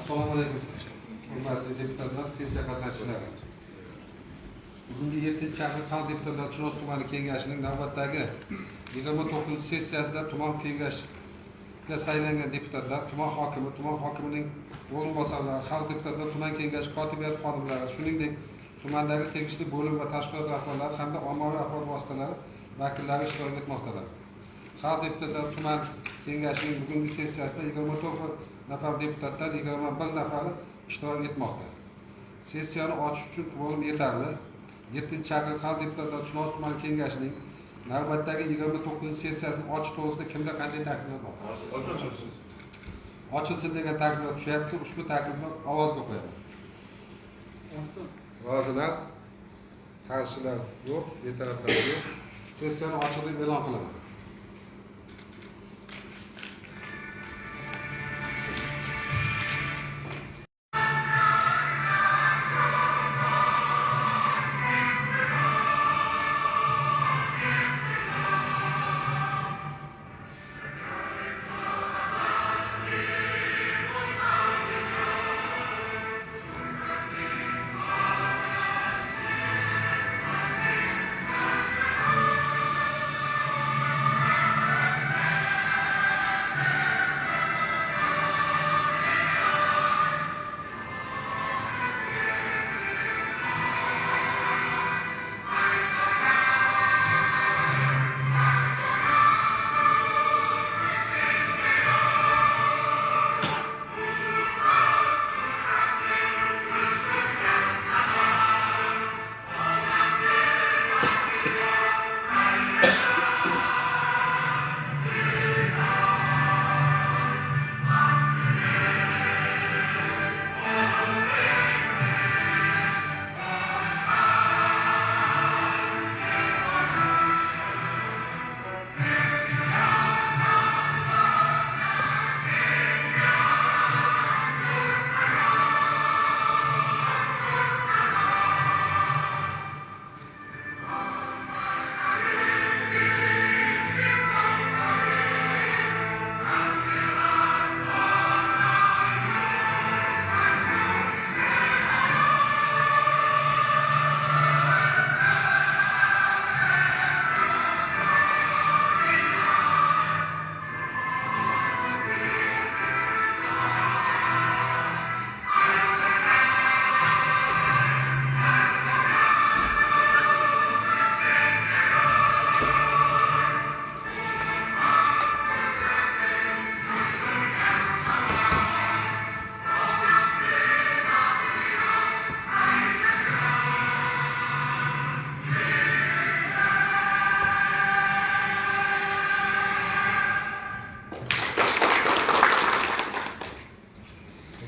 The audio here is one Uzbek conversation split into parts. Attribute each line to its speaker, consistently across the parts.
Speaker 1: Assalomu alaykum. Hurmatli deputatlar, sessiya qatnashchilari. Bugungi 7-chaqir xalq deputatlar Chinoz tumani kengashining navbatdagi 29-sessiyasida tuman kengashiga saylangan deputatlar, tuman hokimining o'rinbosarlari, xalq deputatlar, tuman kengashi kotibiyat xodimlari, shuningdek tumandagi tegishli bo'lim va tashkilot rahbarlari hamda ommaviy axborot vositalari vakillari ishtirok etmoqdalar. Xalq deputatlari tuman kengashining bugungi sessiyasida 29 nafar deputatlar 21 nafari ishtirok etmoqda. Sessiyani ochish uchun kvorum yetarli. 7-chaqir xalq deputatlar Chinoz tumani kengashining navbatdagi 29-sessiyasini ochish to'g'risida kimda qanday takliflar bor? Ochilsin degan takliflar tushyapti. Ushbu taklifni ovozga qo'yaman. Rozilar, qarshilar yo'q, betaraflar yo'q. Sessiyani ochiq deb e'lon qilaman.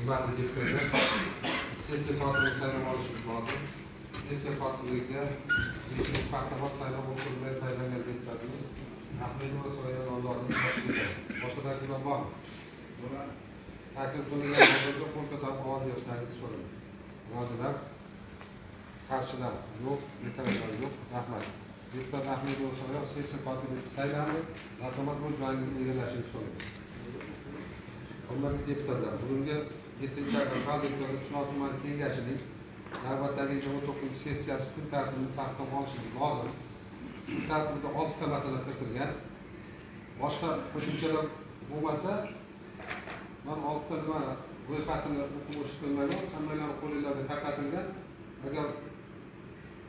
Speaker 1: Hurmatli deputatlar, sessiya kotibini saylab olishimiz lozim. Sessiya kotibligiga paxtabod saylov okrugidan saylangan deputatimiz Ahmedova So'ragan nomzodini taqdim etadi. Boshqa takliflar bormi? Taklif qilingan holda qo'l ko'tarib ovoz berishlaringizni so'rayman. Rozilar, qarshilar yo'q, betaraflar yo'q. Rahmat. Deputat Ahmedova So'ragan sessiya kotibi saylandi. Marhamat, o'z joyingizni egallashingizni so'rayman. Hurmatli deputatlar, bugungi 7-chaqir xalq deputatlari Chinoz tumani kengashining navbatdagi 29-sessiyasi kun tartibini tasdiqlab olishimiz lozim. Kun tartibida 6 ta masala kiritilgan. Boshqa qo'shimchalar bo'lmasa, men 6 ta nima ro'yxatini o'qib o'tishtirmagan, hammalarning qo'lingizga tarqatilgan. Agar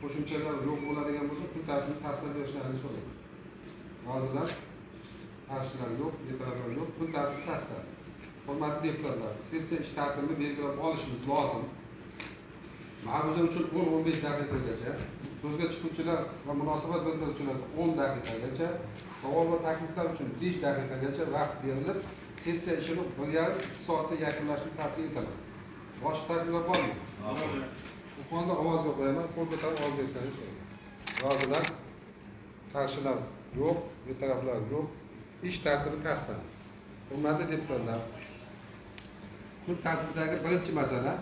Speaker 1: qo'shimchalar yo'q bo'ladigan bo'lsa, kun tartibini tasdiqlab berishlaringizni so'rayman. Rozilar, qarshilar yo'q, betaraflar yo'q. Kun tartibi tasdiqlandi. Hurmatli deputatlar, sessiya ish tartibini belgilab olishimiz lozim. Ma'ruza uchun 10-15 daqiqagacha, so'zga chiquvchilar va munosabat bildiruvchilar 10 daqiqagacha, savol va takliflar uchun 5 daqiqagacha vaqt berilib, sessiya ishini 1,5 soatda yakunlashni tavsiya etaman. Boshqa takliflar bormi? Bu holda ovozga qo'yaman, qo'l ko'tarib ovoz berishlaringizni so'rayman. Rozilar, qarshilar yo'q, betaraflar yo'q. Ish tartibi tasdiqlandi. Hurmatli deputatlar, kun tartibidagi birinchi masala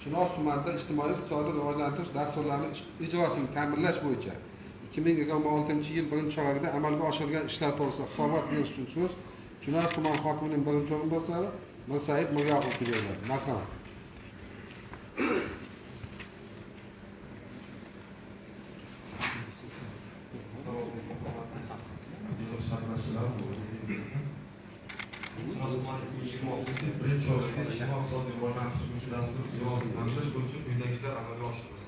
Speaker 1: Chinoz tumanida ijtimoiy-iqtisodiy rivojlantirish dasturlarini ijrosini ta'minlash bo'yicha 2026-yil 1-oyida amalga oshirilgan ishlar to'g'risida hisobot berish uchun so'z Chinoz tuman hokimining birinchi o'rinbosari Said Muyoqov kelganlar. Marhamat.
Speaker 2: Birinchi o'rinda ijtimoiy iqtisodiy rivojlantirish dasturi ijrosini ta'minlash bo'yicha quyidagi ishlar amalga oshiriladi.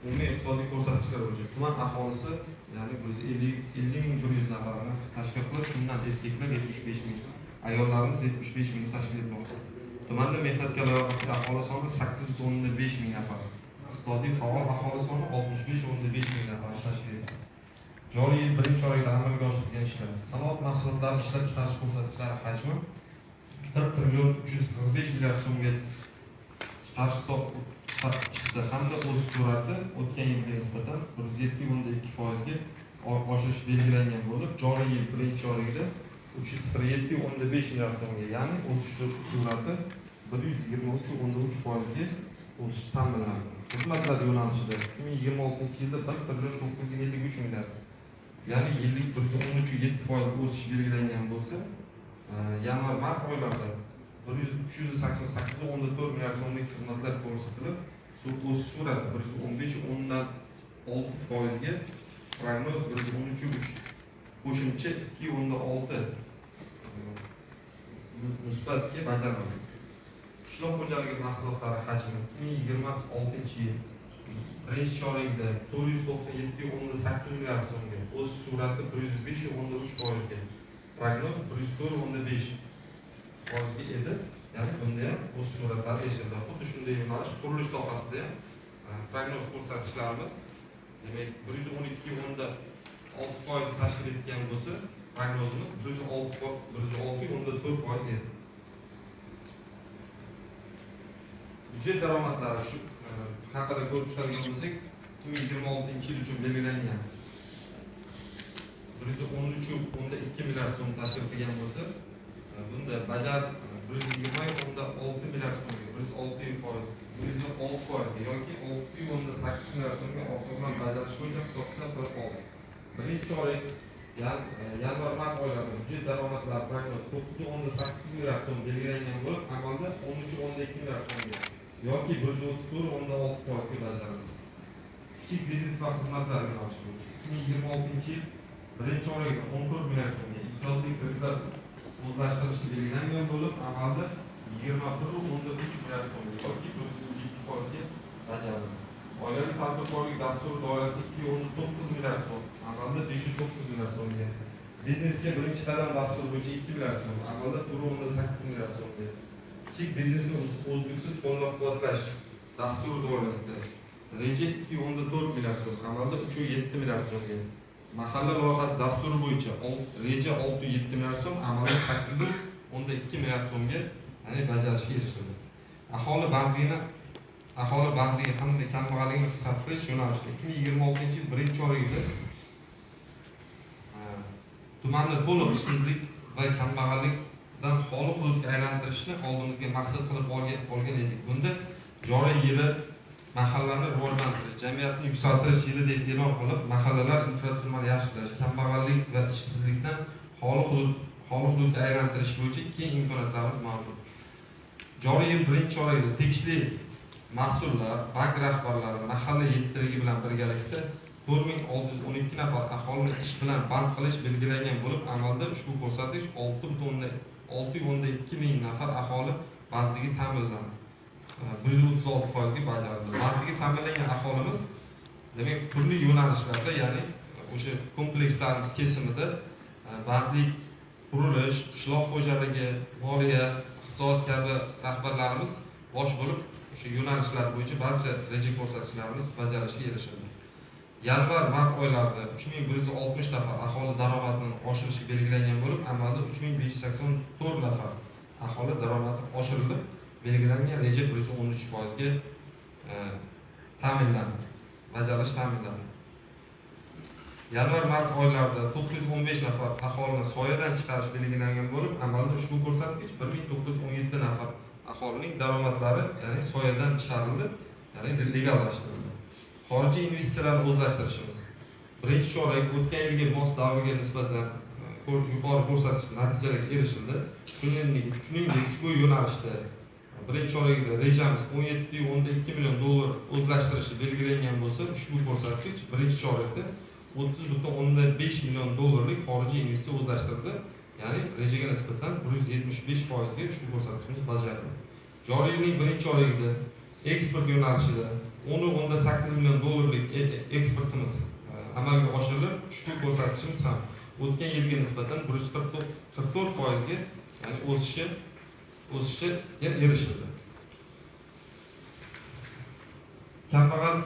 Speaker 2: Umumiy iqtisodiy ko'rsatkichlar bo'yicha tuman aholisi, ya'ni 50,100 nafarni tashkil qilib, shundan erkaklar 75 ming, ayollarimiz 75 ming tashkil etmoqda. Tumanda mehnatga layoqli aholi soni 8,5 ming nafar. Iqtisodiy faol aholi soni 65,5 ming nafar tashkil etadi. Joriy yil birinchi oyda amalga oshirilgan ishlar: sanoat mahsulotlari ishlab chiqarish ko'rsatkichlari hajmi 1 trillion 345 milliard so'mga chiqdi hamda o'sish sur'ati o'tgan yilga nisbatan 107,2% ga oshish belgilangan bo'lib, joriy yil birinchi oyida 347,5 milliard so'mga, ya'ni o'sish sur'ati 123,3% ga o'sish ta'minlanadi. Xizmatlar yo'nalishida 2026 yilda 1 trillion 973 milliard, ya'ni yillik 113,7% o'sish belgilangan bo'lsa, yanvar-mart oylarida 388,4 milliard so'mlik xizmatlar ko'rsatilib, o'sish sur'ati 115,6% ga, prognoz 113,3, qo'shimcha 2,6 musbatga bajarildi. Qishloq xo'jaligi mahsulotlari hajmi 2026 yil birinchi chorakda 497,8 milliard so'mga, o'sish sur'ati 105,3% ga, prognoz 104,5% ga edi. Ya'ni bunda ham o'sish sur'atlari erishildi. Xuddi shunday yo'nalish qurilish sohasida ham prognoz ko'rsatkichlarimiz, demak 112,6% tashkil etgan bo'lsa, prognozimiz 106,4% edi. Byudjet daromadlari shu haqida ko'rib chiqadigan bo'lsak, 2026 yil uchun belgilangan 113,2 milliard so'm tashkil qilgan bo'lsa, bunda bajar 120,6 milliard so'mga, 106% yoki 6,8 milliard so'mga ortiqdan bajarish bo'yicha hisob-kitob qilib oldi. Birinchi oy, yanvar-mart oylarida byudjet daromadlari prognoz 9,8 milliard so'm belgilangan bo'lib, amalda 13,2 milliard so'mga yoki 134,6% ga bajarildi. Kichik biznes va xizmatlar yo'nalishi bo'yicha 2026 yil birinchi oyda 14 milliard so'mga imtiyozli kreditlar o'zlashtirilishi belgilangan bo'lib, amalda 21,3 milliard so'mga yoki 102% ga bajarildi. Oilaviy tadbirkorlik dasturi doirasida 2,9 milliard so'm, amalda 509 milliard so'mga. Biznesga birinchi qadam dasturi bo'yicha 2 milliard so'm, amalda 4,8 milliard so'mga. Kichik biznesni o'zluksiz qo'llab-quvvatlash dasturi doirasida reja 2,4 milliard so'm, amalda 3,7 milliard so'mga. Mahalla loyihasi dasturi bo'yicha reja 6,7 milliard so'm, amalda 8,2 milliard so'mga, ya'ni bajarishga erishildi. Aholi bandligi hamda kambag'allikni qisqartirish yo'nalishida 2026 yil birinchi oyida tumanni to'liq ishsizlik va kambag'allikdan xoli hududga aylantirishni oldimizga maqsad qilib olgan edik. Bunda joriy yili mahallalarni rivojlantirish, jamiyatni yuksaltirish yili deb e'lon qilib, mahallalar infratuzilmani yaxshilash, kambag'allik va ishsizlikdan xoli hududga aylantirish bo'yicha keng imkoniyatlarimiz mavjud. Joriy yil birinchi oyida tegishli mas'ullar, bank rahbarlari mahalla yetkaziligi bilan birgalikda 4612 nafar aholini ish bilan band qilish belgilangan bo'lib, amalda ushbu ko'rsatkich 6,2 ming nafar aholi bandligi ta'minlandi. 136% ga bajarildi. Bandligi ta'minlangan aholimiz, demak, turli yo'nalishlarda, ya'ni o'sha komplekslarimiz kesimida bandlik, qurilish, qishloq xo'jaligi, moliya, iqtisod kabi rahbarlarimiz bosh bo'lib, o'sha yo'nalishlar bo'yicha barcha reja ko'rsatkichlarimiz bajarishga erishildi. Yanvar-mart oylarida 3160 nafar aholi daromadini oshirishi belgilangan bo'lib, amalda 3584 nafar aholi daromadi oshirilib, belgilangan reja 113% ga ta'minlandi, bajarish ta'minlandi. Yanvar-mart oylarida 915 nafar aholini soyadan chiqarish belgilangan bo'lib, amalda ushbu ko'rsatkich 1917 nafar aholining daromadlari, ya'ni soyadan chiqarildi, ya'ni legallashtirildi. Xorijiy investitsiyalarni o'zlashtirishimiz. Birinchi chorak o'tgan yilgi mos davrga nisbatan yuqori ko'rsatkich natijalarga erishildi. Shuningdek, ushbu yo'nalishda birinchi oyligida rejamiz 17,2 million dollar o'zlashtirishi belgilangan bo'lsa, ushbu ko'rsatkich birinchi chorakda 30,5 million dollarlik xorijiy investitsiya o'zlashtirildi. Ya'ni rejaga nisbatan 175% ga ushbu ko'rsatkichimiz bajarildi. Joriy yilning birinchi oyligida eksport yo'nalishida 10,8 million dollarlik eksportimiz amalga oshirilib, ushbu ko'rsatkichimiz ham o'tgan yilga nisbatan 144% ga, ya'ni o'sishga erishildi. Kambag'al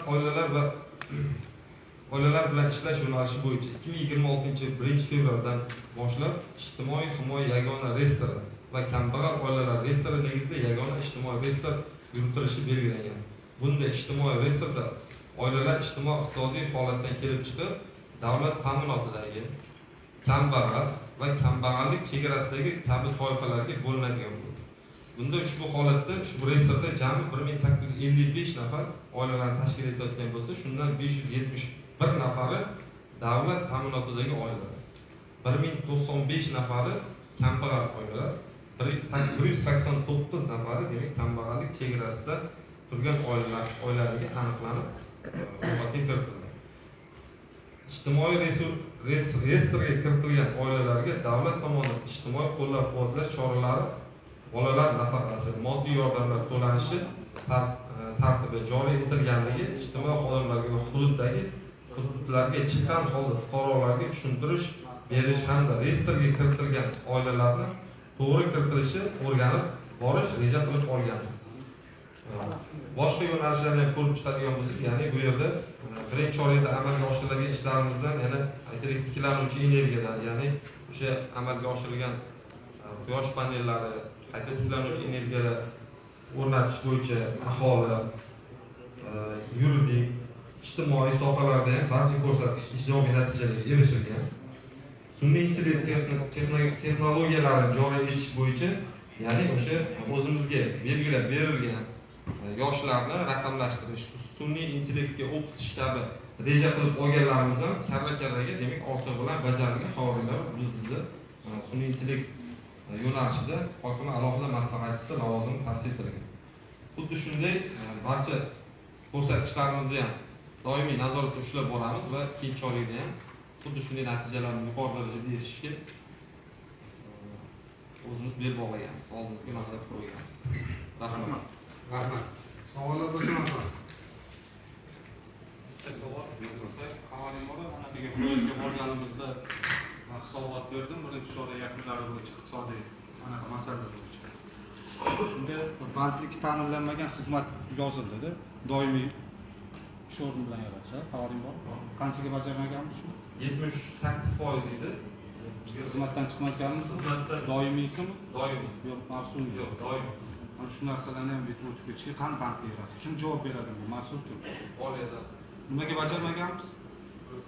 Speaker 2: oilalar bilan ishlash yo'nalishi bo'yicha 2026 fevraldan boshlab ijtimoiy himoya yagona reyestri va kambag'al oilalar reyestri negizida yagona ijtimoiy reyestr yuritilishi belgilangan. Bunda ijtimoiy reyestrda oilalar ijtimoiy-iqtisodiy holatdan kelib chiqib, davlat ta'minotidagi kambag'al va kambag'allik chegarasidagi kabi toifalarga bo'linadigan bo'ldi. Bunda ushbu holatda ushbu reyestrda jami 1855 nafar oilalarni tashkil etayotgan bo'lsa, shundan 571 nafari davlat ta'minotidagi oilalar, 1095 nafari kambag'al oilalar, 189 nafari demak kambag'allik chegarasida turgan oilalarga aniqlanib ro'yxatga kiritildi. Ijtimoiy reyestrga kiritilgan oilalarga davlat tomonidan ijtimoiy qo'llab-quvvatlash choralari, bolalar nafaqasi, moddiy yordamlar to'lanishi tartibi joriy etilganligi, ijtimoiy xodimlarga va hududlarga chiqqan holda fuqarolarga tushuntirish berish hamda reyestrga kiritilgan oilalarni to'g'ri kiritilishi o'rganib borish reja qilib olganmiz. Boshqa yo'nalishlarni ham ko'rib chiqadigan bo'lsak, ya'ni bu yerda birinchi oylikda amalga oshirilgan ishlarimizdan yana aytaylik tiklanuvchi energiyadan, ya'ni o'sha amalga oshirilgan quyosh panellari, qayta tiklanuvchi energiyalar o'rnatish bo'yicha aholi, yuridik, ijtimoiy sohalarda ham barcha ko'rsatkich ijobiy natijalarga erishilgan. Sun'iy intellekt texnologiyalarini joriy etish bo'yicha, ya'ni o'sha o'zimizga belgilab berilgan yoshlarni raqamlashtirish, sun'iy intellektga o'qitish kabi reja qilib olganlarimiz ham karra-karraga demak ortig'i bilan bajarilgan. Xorilar bizda sun'iy intellekt yo'nalishida hokimiyat alohida maslahatchisi lavozimi ta'sis etilgan. Xuddi shunday barcha ko'rsatkichlarimizni ham doimiy nazoratda ushlab boramiz va ikkinchi oylikda ham xuddi shunday natijalarni yuqori darajada erishishga o'zimiz bel bog'laganmiz, oldimizga maqsad qo'yganmiz. Rahmat.
Speaker 1: Rahmat. Savollar bo'lsa,
Speaker 3: savol bersak, avvalambor mana degan proyektga borganimizda hisobot berdim, birinchi chorak yakunlari bo'yicha iqtisodiy anaqa masalalar bo'yicha. Shunda bandlik ta'minlanmagan xizmat yozildi-da, doimiy ish o'rni bilan yaratish, xabaring bormi? Qanchaga bajarmaganmiz shu?
Speaker 2: 78% edi.
Speaker 3: Xizmatdan chiqmayotganmiz, doimiysimi?
Speaker 2: Doimiy.
Speaker 3: Yo'q, mavsumiy.
Speaker 2: Yo'q, doimiy.
Speaker 3: Mana shu narsalarni ham bitib o'tib ketishga qanday bandlik yaratdi? Kim javob beradi bu mas'ul kim?
Speaker 2: Oliyada.
Speaker 3: Nimaga bajarmaganmiz?
Speaker 2: Biz